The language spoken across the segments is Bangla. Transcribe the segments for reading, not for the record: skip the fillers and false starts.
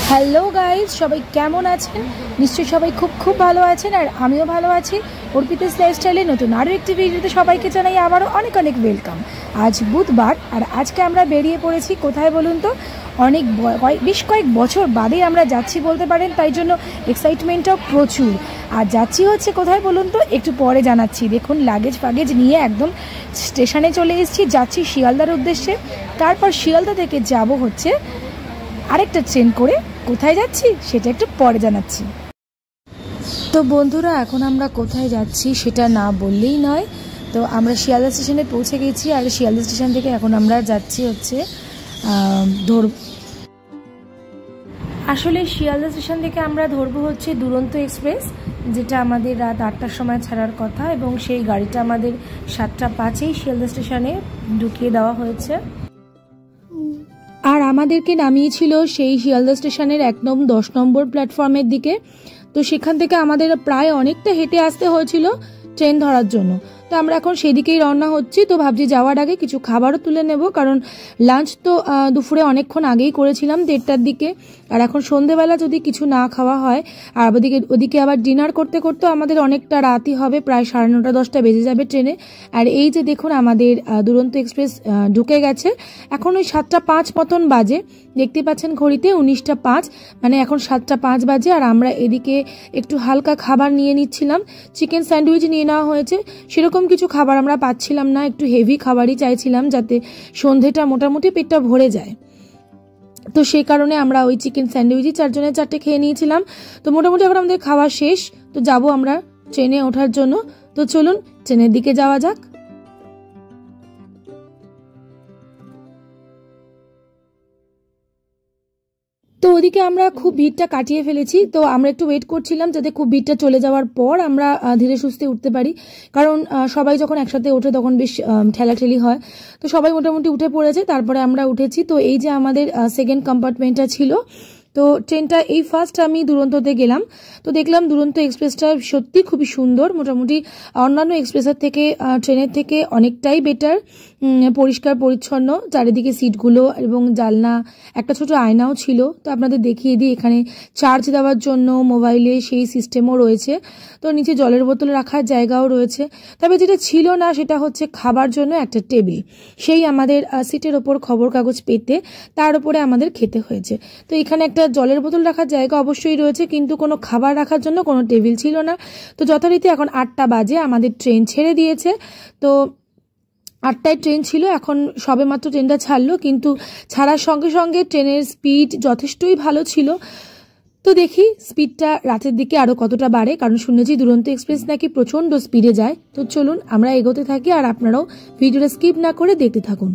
হ্যালো গাইজ, সবাই কেমন আছেন? নিশ্চয়ই সবাই খুব খুব ভালো আছেন, আর আমিও ভালো আছি। অর্পিতাস লাইফস্টাইলে নতুন আরও একটি ভিডিওতে সবাইকে জানাই আবারও অনেক অনেক ওয়েলকাম। আজ বুধবার, আর আজকে আমরা বেরিয়ে পড়েছি কোথায় বলুন তো? বেশ কয়েক বছর বাদে আমরা যাচ্ছি বলতে পারেন, তাই জন্য এক্সাইটমেন্টটাও প্রচুর। আর যাচ্ছি হচ্ছে কোথায় বলুন তো? একটু পরে জানাচ্ছি। দেখুন, লাগেজ ফাগেজ নিয়ে একদম স্টেশনে চলে এসেছি, যাচ্ছি শিয়ালদার উদ্দেশ্যে। তারপর শিয়ালদা থেকে যাব হচ্ছে আরেকটা ট্রেন করে। কোথায় যাচ্ছি সেটা একটু পরে জানাচ্ছি। তো বন্ধুরা, এখন আমরা কোথায় যাচ্ছি সেটা না বললেই নয়। তো আমরা শিয়ালদা স্টেশনে পৌঁছে গেছি, আর শিয়ালদা স্টেশন থেকে এখন আমরা যাচ্ছি হচ্ছে আসলে শিয়ালদা স্টেশন থেকে আমরা ধরবো হচ্ছে দুরন্ত এক্সপ্রেস, যেটা আমাদের রাত 8টার সময় ছাড়ার কথা, এবং সেই গাড়িটা আমাদের 7টা 5-এই শিয়ালদা স্টেশনে ঢুকিয়ে দেওয়া হয়েছে। আর আমাদেরকে নামিয়েছিল সেই শিয়ালদা স্টেশনের একদম 10 নম্বর প্ল্যাটফর্মের দিকে। তো সেখান থেকে আমাদের প্রায় অনেকটা হেঁটে আসতে হয়েছিল ট্রেন ধরার জন্য। তো আমরা এখন সেদিকেই রওনা হচ্ছি। তো ভাবছি যাওয়ার আগে কিছু খাবারও তুলে নেব, কারণ লাঞ্চ তো দুপুরে অনেকক্ষণ আগেই করেছিলাম, 1:30টার দিকে। আর এখন সন্ধেবেলা যদি কিছু না খাওয়া হয়, আর ওদিকে আবার ডিনার করতে করতে আমাদের অনেকটা রাতই হবে, প্রায় 9:30-10টা বেজে যাবে ট্রেনে। আর এই যে দেখুন, আমাদের দুরন্ত এক্সপ্রেস ঢুকে গেছে। এখন ওই 7টা 5 মতন বাজে, দেখতে পাচ্ছেন ঘড়িতে 19টা 5, মানে এখন 7টা 5 বাজে। আর আমরা এদিকে একটু হালকা খাবার নিয়ে নিচ্ছিলাম। চিকেন স্যান্ডউইচ নিয়ে নেওয়া হয়েছে। সেরকম কিছু খাবার আমরা পাচ্ছিলাম না, একটু হেভি খাবারই চাইছিলাম, যাতে সন্ধেটা মোটামুটি পেটটা ভরে যায়। তো সেই কারণে আমরা ওই চিকেন স্যান্ডউইচই 4জনের 4টে খেয়ে নিয়েছিলাম। তো মোটামুটি এখন আমাদের খাওয়া শেষ। তো যাব আমরা ট্রেনে ওঠার জন্য। তো চলুন ট্রেনের দিকে যাওয়া যাক। তো ওদিকে আমরা খুব ভিড়টা কাটিয়ে ফেলেছি। তো আমরা একটু ওয়েট করছিলাম যাতে খুব ভিড়টা চলে যাওয়ার পর আমরা ধীরে সুস্থে উঠতে পারি, কারণ সবাই যখন একসাথে ওঠে তখন বেশ ঠেলাঠেলি হয়। তো সবাই মোটামুটি উঠে পড়েছে, তারপরে আমরা উঠেছি। তো এই যে আমাদের সেকেন্ড কম্পার্টমেন্টটা ছিল। তো ট্রেনটা এই ফার্স্ট আমি দুরন্ততে গেলাম। তো দেখলাম দুরন্ত এক্সপ্রেসটা সত্যি খুবই সুন্দর, মোটামুটি অন্যান্য এক্সপ্রেসের থেকে ট্রেনের থেকে অনেকটাই বেটার, পরিষ্কার পরিচ্ছন্ন চারিদিকে সিটগুলো, এবং জানলা একটা ছোট আয়নাও ছিল। তো আপনাদের দেখিয়ে দিই, এখানে চার্জ দেওয়ার জন্য মোবাইলে সেই সিস্টেমও রয়েছে। তো নিচে জলের বোতল রাখার জায়গাও রয়েছে। তবে যেটা ছিল না সেটা হচ্ছে খাবার জন্য একটা টেবিল। সেই আমাদের সিটের ওপর খবর কাগজ পেতে তার উপরে আমাদের খেতে হয়েছে। তো এখানে একটা জলের বোতল রাখার জায়গা অবশ্যই রয়েছে, কিন্তু কোনো খাবার রাখার জন্য কোনো টেবিল ছিল না। তো যথারীতি এখন 8টা বাজে, আমাদের ট্রেন ছেড়ে দিয়েছে। তো 8টায় ট্রেন ছিল, এখন সবে মাত্র ট্রেনটা ছাড়লো, কিন্তু ছাড়ার সঙ্গে সঙ্গে ট্রেনের স্পিড যথেষ্টই ভালো ছিল। তো দেখি স্পিডটা রাতের দিকে আরো কতটা বাড়ে, কারণ শুনেছি দুরন্ত এক্সপ্রেস নাকি প্রচন্ড স্পিডে যায়। তো চলুন আমরা এগোতে থাকি, আর আপনারাও ভিডিওটা স্কিপ না করে দেখতে থাকুন।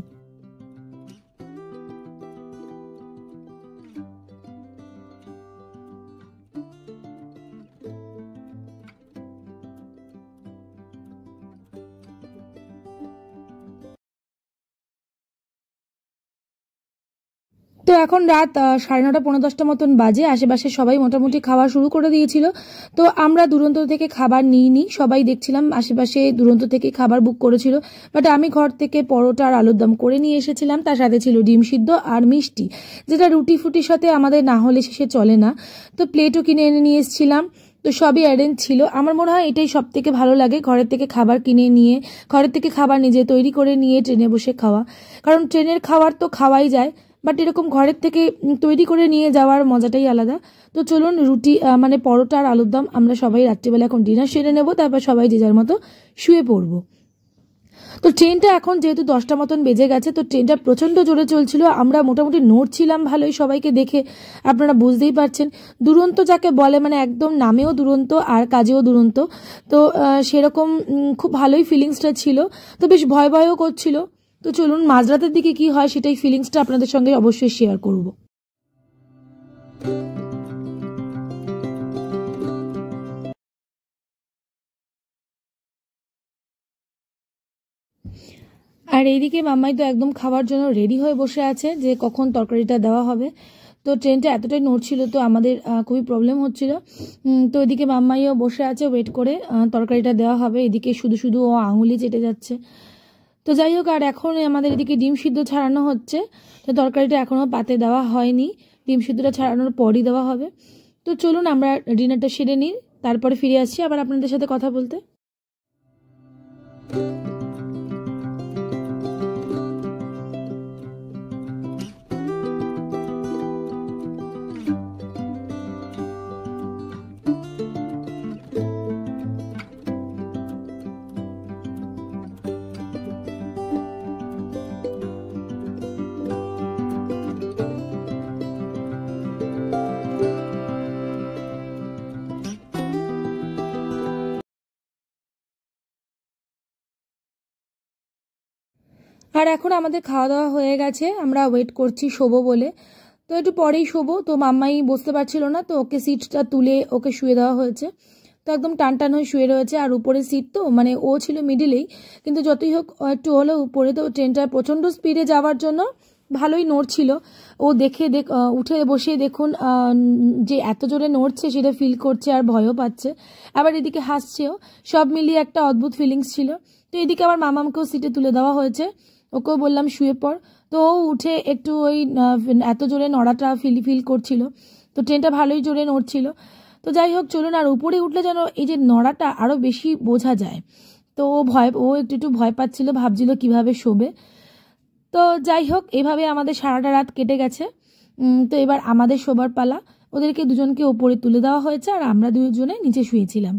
তো এখন রাত 9:30-10টা মতন বাজে। আশেপাশে সবাই মোটামুটি খাওয়া শুরু করে দিয়েছিল। তো আমরা দুরন্ত থেকে খাবার নিইনি, সবাই দেখছিলাম আশেপাশে দুরন্ত থেকে খাবার বুক করেছিল। বাট আমি ঘর থেকে পরোটা আর আলুর দম করে নিয়ে এসেছিলাম, তার সাথে ছিল ডিম সিদ্ধ আর মিষ্টি, যেটা রুটি ফুটির সাথে আমাদের না হলে শেষে চলে না। তো প্লেটও কিনে এনে নিয়ে এসেছিলাম। তো সবই অ্যারেঞ্জ ছিল। আমার মনে হয় এটাই সব থেকে ভালো লাগে, ঘরের থেকে খাবার কিনে নিয়ে, ঘরের থেকে খাবার নিজে তৈরি করে নিয়ে ট্রেনে বসে খাওয়া। কারণ ট্রেনের খাবার তো খাওয়াই যায়, বাট এরকম ঘরের থেকে তৈরি করে নিয়ে যাওয়ার মজাটাই আলাদা। তো চলুন রুটি মানে পরোটা আর আলুর দম আমরা সবাই রাত্রিবেলা এখন ডিনার সেরে নেব, তারপর সবাই যে যার মতো শুয়ে পড়বো। তো ট্রেনটা এখন যেহেতু 10টা মতন বেজে গেছে, তো ট্রেনটা প্রচণ্ড জোরে চলছিল। আমরা মোটামুটি নড়ছিলাম ভালোই, সবাইকে দেখে আপনারা বুঝতেই পারছেন দুরন্ত যাকে বলে, মানে একদম নামেও দুরন্ত আর কাজেও দুরন্ত। তো সেরকম খুব ভালোই ফিলিংসটা ছিল। তো বেশ ভয় ভয়ও করছিল। তো চলুন মাঝরাতের দিকে কি হয় সেটাই ফিলিংসটা আপনাদের সঙ্গে অবশ্যই শেয়ার করব। আর এইদিকে মাম্মাই তো একদম খাবার জন্য রেডি হয়ে বসে আছে, যে কখন তরকারিটা দেওয়া হবে। তো ট্রেনটা এতটাই নড়ছিল, তো আমাদের খুবই প্রবলেম হচ্ছিল। তো এদিকে মাম্মাইও বসে আছে ওয়েট করে, তরকারিটা দেওয়া হবে। এদিকে শুধু শুধু ও আঙুলি চেটে যাচ্ছে। তো যাই হোক, আর এখন আমাদের এদিকে ডিম সিদ্ধ ছাড়ানো হচ্ছে। তো তরকারিটা এখনও পাতে দেওয়া হয়নি। ডিম সিদ্ধটা ছাড়ানোর পরই দেওয়া হবে। তো চলুন আমরা ডিনারটা সেরে নিই, তারপরে ফিরে আসছি আবার আপনাদের সাথে কথা বলতে। আর এখন আমাদের খাওয়া দাওয়া হয়ে গেছে, আমরা ওয়েট করছি শোবো বলে। তো একটু পরেই শোবো। তো মাম্মাই বসতে পারছিল না, তো ওকে সিটটা তুলে ওকে শুয়ে দেওয়া হয়েছে। তো একদম টান টান হয়ে শুয়ে রয়েছে। আর উপরে সিট তো মানে ও ছিল মিডিলেই, কিন্তু যতই হোক একটু হলো উপরে। তো ট্রেনটা প্রচণ্ড স্পিডে যাওয়ার জন্য ভালোই নড়ছিল। ও উঠে বসে দেখুন যে এত জোরে নড়ছে সেটা ফিল করছে আর ভয়ও পাচ্ছে, আবার এদিকে হাসছেও। সব মিলিয়ে একটা অদ্ভুত ফিলিংস ছিল। তো এদিকে আবার মামামকেও সিটে তুলে দেওয়া হয়েছে, ওকেও বললাম শুয়ে পড়। তো ও উঠে একটু ওই এত জোরে নড়াটা ফিল করছিল। তো ট্রেনটা ভালোই জোরে নড়ছিল। তো যাই হোক চলুন, আর উপরে উঠলে যেন এই যে নড়াটা আরও বেশি বোঝা যায়। তো ও একটু ভয় পাচ্ছিল, ভাবছিল কিভাবে শোবে। তো যাই হোক এভাবে আমাদের সারাটা রাত কেটে গেছে। তো এবার আমাদের শোবার পালা। ওদেরকে দুজনকে ওপরে তুলে দেওয়া হয়েছে আর আমরা দুজনে নিচে শুয়েছিলাম।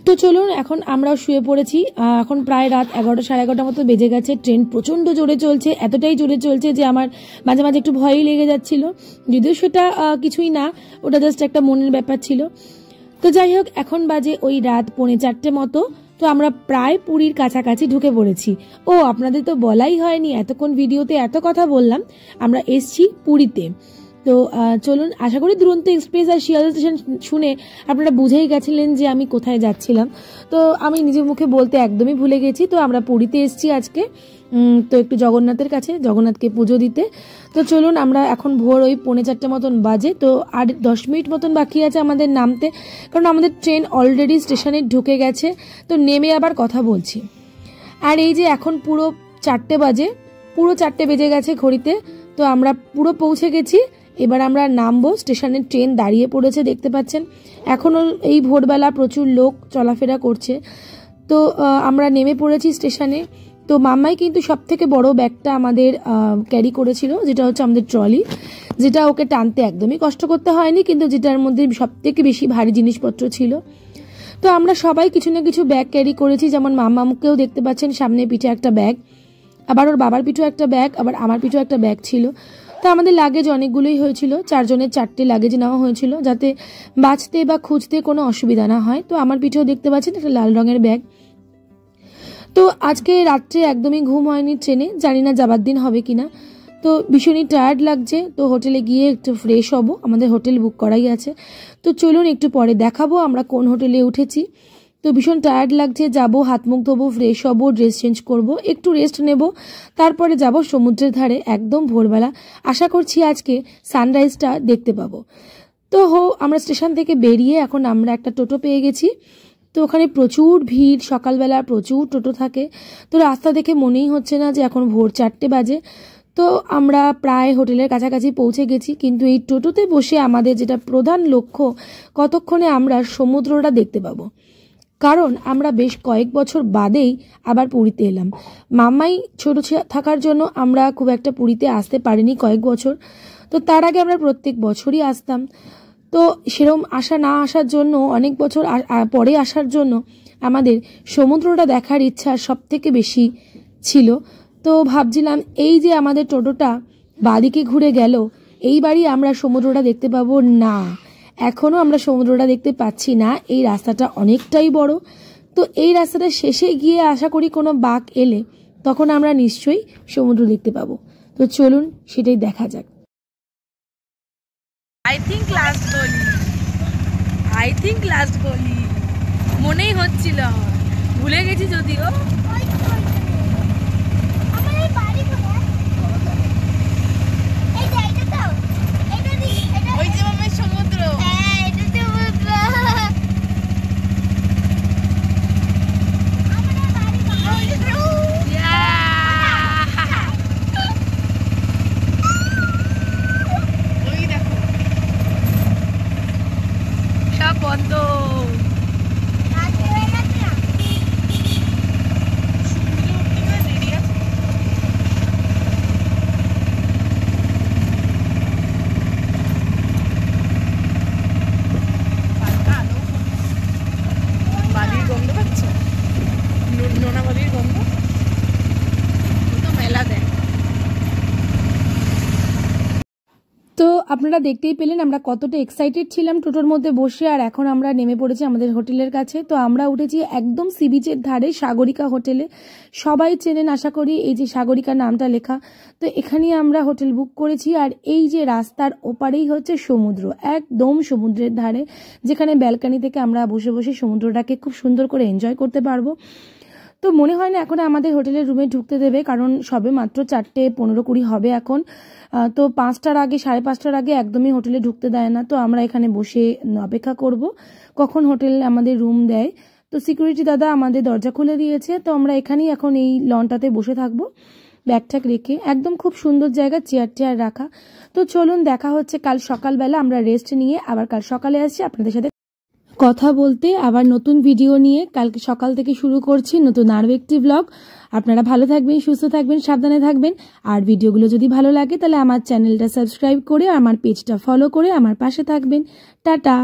তো চলুন এখন আমরাও শুয়ে পড়েছি। এখন প্রায় রাত 11টা সাড়ে 11টার মতো বেজে গেছে। ট্রেন প্রচণ্ড জোরে চলছে, এতটাই জোরে চলছে যে আমার মাঝে মাঝে একটু ভয়ই লেগে যাচ্ছিল, যদিও সেটা কিছুই না, ওটা জাস্ট একটা মনের ব্যাপার ছিল। তো যাই হোক এখন বাজে ওই রাত 3:45 মতো। তো আমরা প্রায় পুরীর কাছাকাছি ঢুকে পড়েছি। ও আপনাদের তো বলাই হয়নি, এতক্ষণ ভিডিওতে এত কথা বললাম, আমরা এসছি পুরীতে। তো চলুন, আশা করি দুরন্ত এক্সপ্রেস আর শিয়ালদা স্টেশন শুনে আপনারা বুঝেই গেছিলেন যে আমি কোথায় যাচ্ছিলাম। তো আমি নিজের মুখে বলতে একদমই ভুলে গেছি। তো আমরা পুরীতে এসেছি আজকে, তো একটু জগন্নাথের কাছে, জগন্নাথকে পুজো দিতে। তো চলুন, আমরা এখন ভোর ওই 3:45 মতন বাজে। তো আর 10 মিনিট মতন বাকি আছে আমাদের নামতে, কারণ আমাদের ট্রেন অলরেডি স্টেশনে ঢুকে গেছে। তো নেমে আবার কথা বলছি। আর এই যে এখন পুরো 4টে বাজে, পুরো 4টে বেজে গেছে ঘড়িতে। তো আমরা পুরো পৌঁছে গেছি। এবার আমরা নামবো। স্টেশনের ট্রেন দাঁড়িয়ে পড়েছে, দেখতে পাচ্ছেন। এখনও এই ভোরবেলা প্রচুর লোক চলাফেরা করছে। তো আমরা নেমে পড়েছি স্টেশনে। তো মাম্মাই কিন্তু সব থেকে বড় ব্যাগটা আমাদের ক্যারি করেছিল, যেটা হচ্ছে আমাদের ট্রলি, যেটা ওকে টানতে একদমই কষ্ট করতে হয়নি, কিন্তু যেটার মধ্যে সব থেকে বেশি ভারী জিনিসপত্র ছিল। তো আমরা সবাই কিছু না কিছু ব্যাগ ক্যারি করেছি, যেমন মাম্মামকেও দেখতে পাচ্ছেন সামনে পিঠে একটা ব্যাগ, আবার ওর বাবার পিঠেও একটা ব্যাগ, আবার আমার পিঠেও একটা ব্যাগ ছিল। তো আমাদের লাগেজ অনেকগুলোই হয়েছিল, 4 জনের 4টে লাগেজ নেওয়া হয়েছিল, যাতে বাঁচতে বা খুঁজতে কোনো অসুবিধা না হয়। তো আমার পিঠেও দেখতে পাচ্ছেন একটা লাল রঙের ব্যাগ। তো আজকে রাত্রে একদমই ঘুম হয়নি ট্রেনে, জানি না যাবার দিন হবে কিনা। তো ভীষণই টায়ার্ড লাগছে। তো হোটেলে গিয়ে একটু ফ্রেশ হব, আমাদের হোটেল বুক করাই আছে। তো চলুন একটু পরে দেখাবো আমরা কোন হোটেলে উঠেছি। তো ভীষণ টায়ার্ড লাগছে, যাবো, হাত মুখ ধোবো, ফ্রেশ হবো, ড্রেস চেঞ্জ করব, একটু রেস্ট নেব, তারপরে যাব সমুদ্রের ধারে একদম ভোরবেলা। আশা করছি আজকে সানরাইজটা দেখতে পাবো। তো আমরা স্টেশন থেকে বেরিয়ে এখন আমরা একটা টোটো পেয়ে গেছি। তো ওখানে প্রচুর ভিড়, সকালবেলা প্রচুর টোটো থাকে। তো রাস্তা দেখে মনেই হচ্ছে না যে এখন ভোর 4টে বাজে। তো আমরা প্রায় হোটেলের কাছাকাছি পৌঁছে গেছি, কিন্তু এই টোটোতে বসে আমাদের যেটা প্রধান লক্ষ্য, কতক্ষণে আমরা সমুদ্রটা দেখতে পাবো। কারণ আমরা বেশ কয়েক বছর বাদেই আবার পুরীতে এলাম। মাম্মাই ছোট থাকার জন্য আমরা খুব একটা পুরীতে আসতে পারিনি কয়েক বছর। তো তার আগে আমরা প্রত্যেক বছরই আসতাম। তো সেরকম আসার জন্য, অনেক বছর পরে আসার জন্য আমাদের সমুদ্রটা দেখার ইচ্ছা সব থেকে বেশি ছিল। তো ভাবছিলাম এই যে আমাদের টোটোটা বাদিকে ঘুরে গেল, এইবারই আমরা সমুদ্রটা দেখতে পাবো না। এখনও আমরা সমুদ্রটা দেখতে পাচ্ছি না, এই রাস্তাটা অনেকটাই বড়। তো এই রাস্তাটা শেষে গিয়ে আশা করি কোনো বাঁক এলে তখন আমরা নিশ্চয়ই সমুদ্র দেখতে পাবো। তো চলুন সেটাই দেখা যাক। I think last গলি মনেই হচ্ছিল, ভুলে গেছি যদিও। আমার এই বাড়ি কোথায়? এই যে এটা তো আপনারা দেখতেই পেলেন আমরা কতটা এক্সাইটেড ছিলাম টোটোর মধ্যে বসে, আর এখন আমরা নেমে পড়েছি আমাদের হোটেলের কাছে। তো আমরা উঠেছি একদম সি বিচের ধারে সাগরিকা হোটেলে। সবাই চেনেন আশা করি, এই যে সাগরিকা নামটা লেখা, তো এখানেই আমরা হোটেল বুক করেছি। আর এই যে রাস্তার ওপারেই হচ্ছে সমুদ্র, একদম সমুদ্রের ধারে, যেখানে ব্যালকনি থেকে আমরা বসে বসে সমুদ্রটাকে খুব সুন্দর করে এনজয় করতে পারবো। তো মনে হয় না এখন আমাদের হোটেলের রুমে ঢুকতে দেবে, কারণ সবে মাত্র 4:15-20 হবে এখন। তো 5টার আগে, 5:30টার আগে একদমই হোটেলে ঢুকতে দেয় না। তো আমরা এখানে বসে অপেক্ষা করব কখন হোটেল আমাদের রুম দেয়। তো সিকিউরিটি দাদা আমাদের দরজা খুলে দিয়েছে। তো আমরা এখানেই এখন এই লনটাতে বসে থাকবো ব্যাগট্যাগ রেখে। একদম খুব সুন্দর জায়গা, চেয়ার রাখা। তো চলুন, দেখা হচ্ছে কাল সকালবেলা। আমরা রেস্ট নিয়ে আবার কাল সকালে আসছি আপনাদের সাথে কথা বলতে, আবার নতুন ভিডিও নিয়ে। কালকে সকাল থেকে শুরু করছি নতুন আরও একটি ব্লগ। আপনারা ভালো থাকবেন, সুস্থ থাকবেন, সাবধানে থাকবেন। আর ভিডিওগুলো যদি ভালো লাগে তাহলে আমার চ্যানেলটা সাবস্ক্রাইব করে আমার পেজটা ফলো করে আমার পাশে থাকবেন। টাটা।